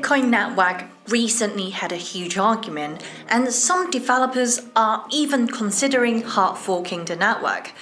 Bitcoin network recently had a huge argument, and some developers are even considering hard forking the network.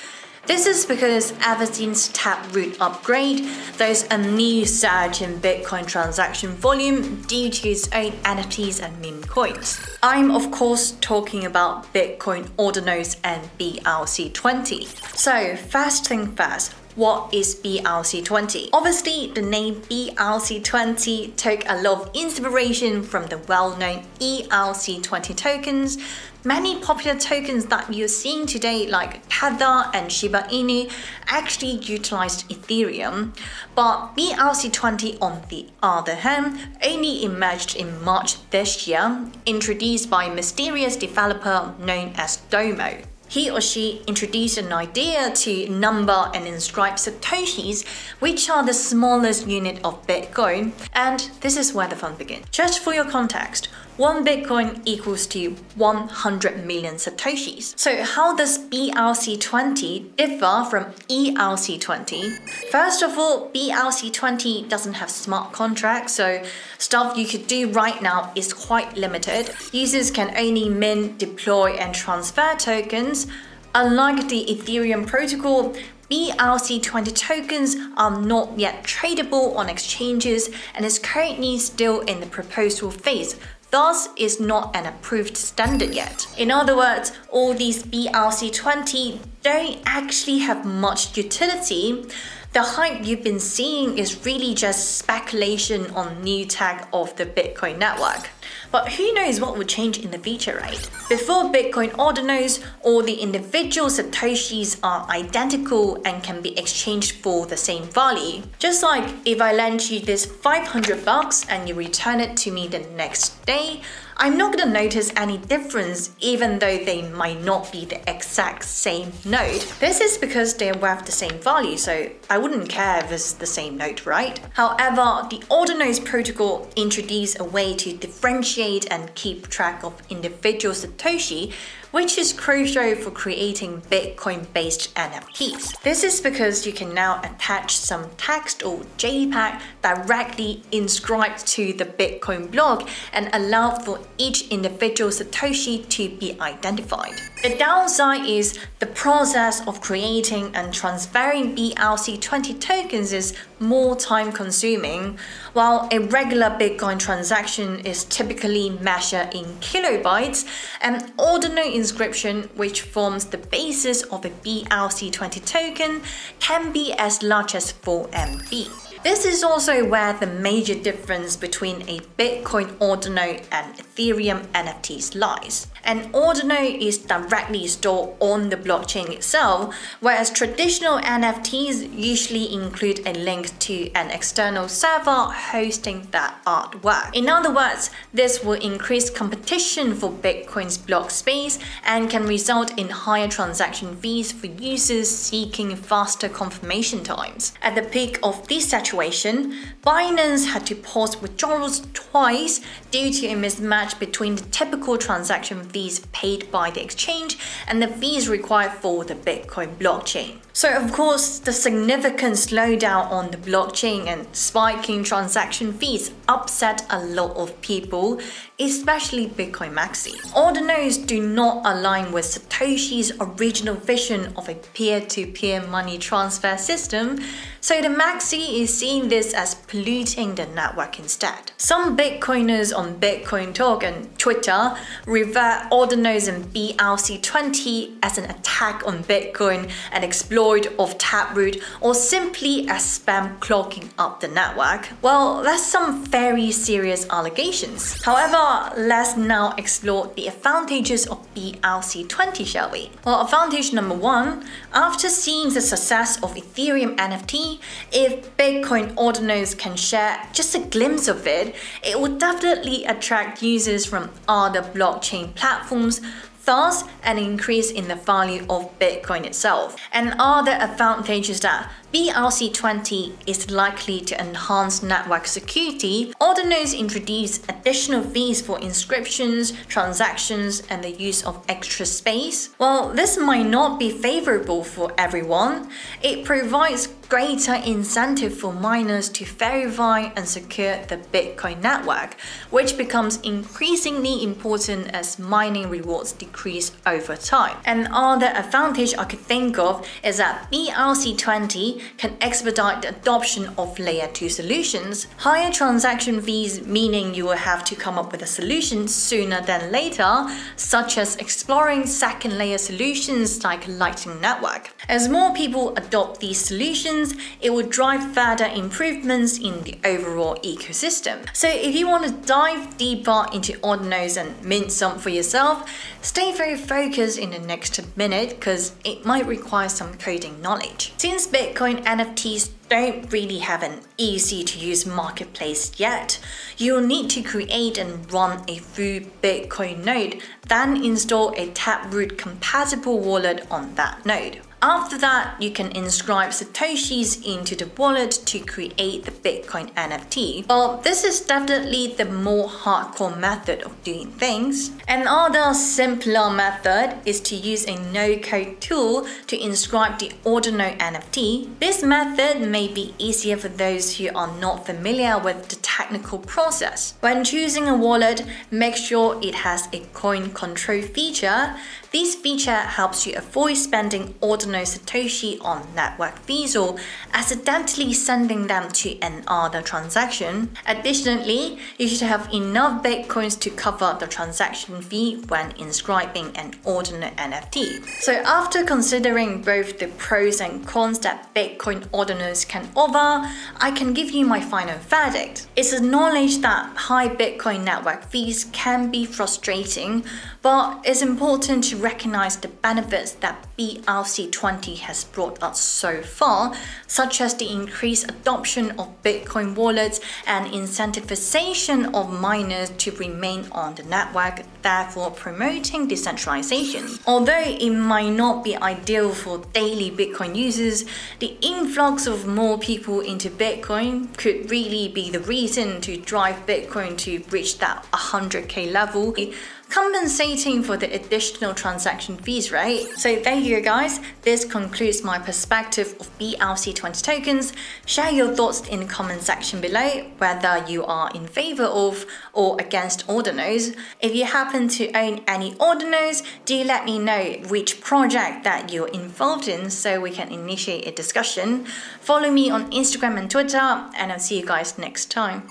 This is because ever since Taproot upgrade, there's a new surge in Bitcoin transaction volume due to its own NFTs and meme coins. I'm of course talking about Bitcoin ordinals and BRC20. So first thing first, what is BRC20? Obviously, the name BRC20 took a lot of inspiration from the well-known ERC20 tokens. Many popular tokens that you're seeing today like Tether and Shiba Inu actually utilized Ethereum, but BRC20 on the other hand only emerged in March this year, introduced by a mysterious developer known as Domo. He or she introduced an idea to number and inscribe Satoshis, which are the smallest unit of Bitcoin, and this is where the fun begins. Just for your context, 1 Bitcoin equals to 100 million Satoshis. So how does BRC20 differ from ERC20? First of all, BRC20 doesn't have smart contracts, so stuff you could do right now is quite limited. Users can only mint, deploy, and transfer tokens. Unlike the Ethereum protocol, BRC20 tokens are not yet tradable on exchanges and is currently still in the proposal phase. Thus, is not an approved standard yet. In other words, all these BRC20 don't actually have much utility. The hype you've been seeing is really just speculation on new tech of the Bitcoin network. But who knows what will change in the future, right? Before Bitcoin ordinals, all the individual Satoshis are identical and can be exchanged for the same value. Just like if I lend you this $500 and you return it to me the next day, I'm not gonna notice any difference even though they might not be the exact same node. This is because they're worth the same value, so I wouldn't care if it's the same node, right? However, the ordinals protocol introduced a way to differentiate and keep track of individual Satoshi, which is crucial for creating Bitcoin-based NFTs. This is because you can now attach some text or JPEG directly inscribed to the Bitcoin block and allow for each individual Satoshi to be identified. The downside is the process of creating and transferring BRC20 tokens is more time consuming. While a regular Bitcoin transaction is typically measured in kilobytes, an ordinal inscription, which forms the basis of a BRC20 token, can be as large as 4 MB. This is also where the major difference between a Bitcoin ordinal and Ethereum NFTs lies. An ordinal is directly stored on the blockchain itself, whereas traditional NFTs usually include a link to an external server hosting that artwork. In other words, this will increase competition for Bitcoin's block space and can result in higher transaction fees for users seeking faster confirmation times. At the peak of this situation, Binance had to pause withdrawals twice due to a mismatch between the typical transaction fees paid by the exchange and the fees required for the Bitcoin blockchain. So of course, the significant slowdown on the blockchain and spiking transaction fees upset a lot of people, especially Bitcoin maxi. Ordinals do not align with Satoshi's original vision of a peer-to-peer money transfer system, so the maxi is seeing this as polluting the network instead. Some Bitcoiners on Bitcoin Talk and Twitter revert ordinals and BRC20 as an attack on Bitcoin and exploit of Taproot, or simply as spam clogging up the network. Well, that's some very serious allegations. However, let's now explore the advantages of BRC20, shall we? Well, advantage number 1, after seeing the success of Ethereum NFT, if Bitcoin ordinals can share just a glimpse of it, it will definitely attract users from other blockchain platforms, thus an increase in the value of Bitcoin itself. And other advantages that BRC20 is likely to enhance network security. Ordinals introduce additional fees for inscriptions, transactions, and the use of extra space. While this might not be favorable for everyone, it provides greater incentive for miners to verify and secure the Bitcoin network, which becomes increasingly important as mining rewards decrease over time. Another advantage I could think of is that BRC20 can expedite the adoption of layer 2 solutions. Higher transaction fees meaning you will have to come up with a solution sooner than later, such as exploring second layer solutions like Lightning Network. As more people adopt these solutions, it will drive further improvements in the overall ecosystem. So if you want to dive deeper into ordinals and mint some for yourself, stay very focused in the next minute because it might require some coding knowledge. Since Bitcoin NFTs don't really have an easy to use marketplace yet, you'll need to create and run a full Bitcoin node, then install a Taproot compatible wallet on that node. After that, you can inscribe Satoshis into the wallet to create the Bitcoin NFT. Well, this is definitely the more hardcore method of doing things. Another simpler method is to use a no-code tool to inscribe the ordinal NFT. This method may be easier for those who are not familiar with the technical process. When choosing a wallet, make sure it has a coin control feature. This feature helps you avoid spending ordinal Satoshi on network fees or accidentally sending them to another transaction. Additionally, you should have enough Bitcoins to cover the transaction fee when inscribing an ordinal NFT. So after considering both the pros and cons that Bitcoin ordinals can offer, I can give you my final verdict. It's acknowledged that high Bitcoin network fees can be frustrating, but it's important to recognize the benefits that BRC20 has brought us so far, such as the increased adoption of Bitcoin wallets and incentivization of miners to remain on the network, therefore promoting decentralization. Although it might not be ideal for daily Bitcoin users, the influx of more people into Bitcoin could really be the reason to drive Bitcoin to reach that 100k level, compensating for the additional transaction fees, right? So there you go, guys. This concludes my perspective of BRC20 tokens. Share your thoughts in the comment section below, whether you are in favor of or against ordinals. If you happen to own any ordinals, do let me know which project that you're involved in so we can initiate a discussion. Follow me on Instagram and Twitter, and I'll see you guys next time.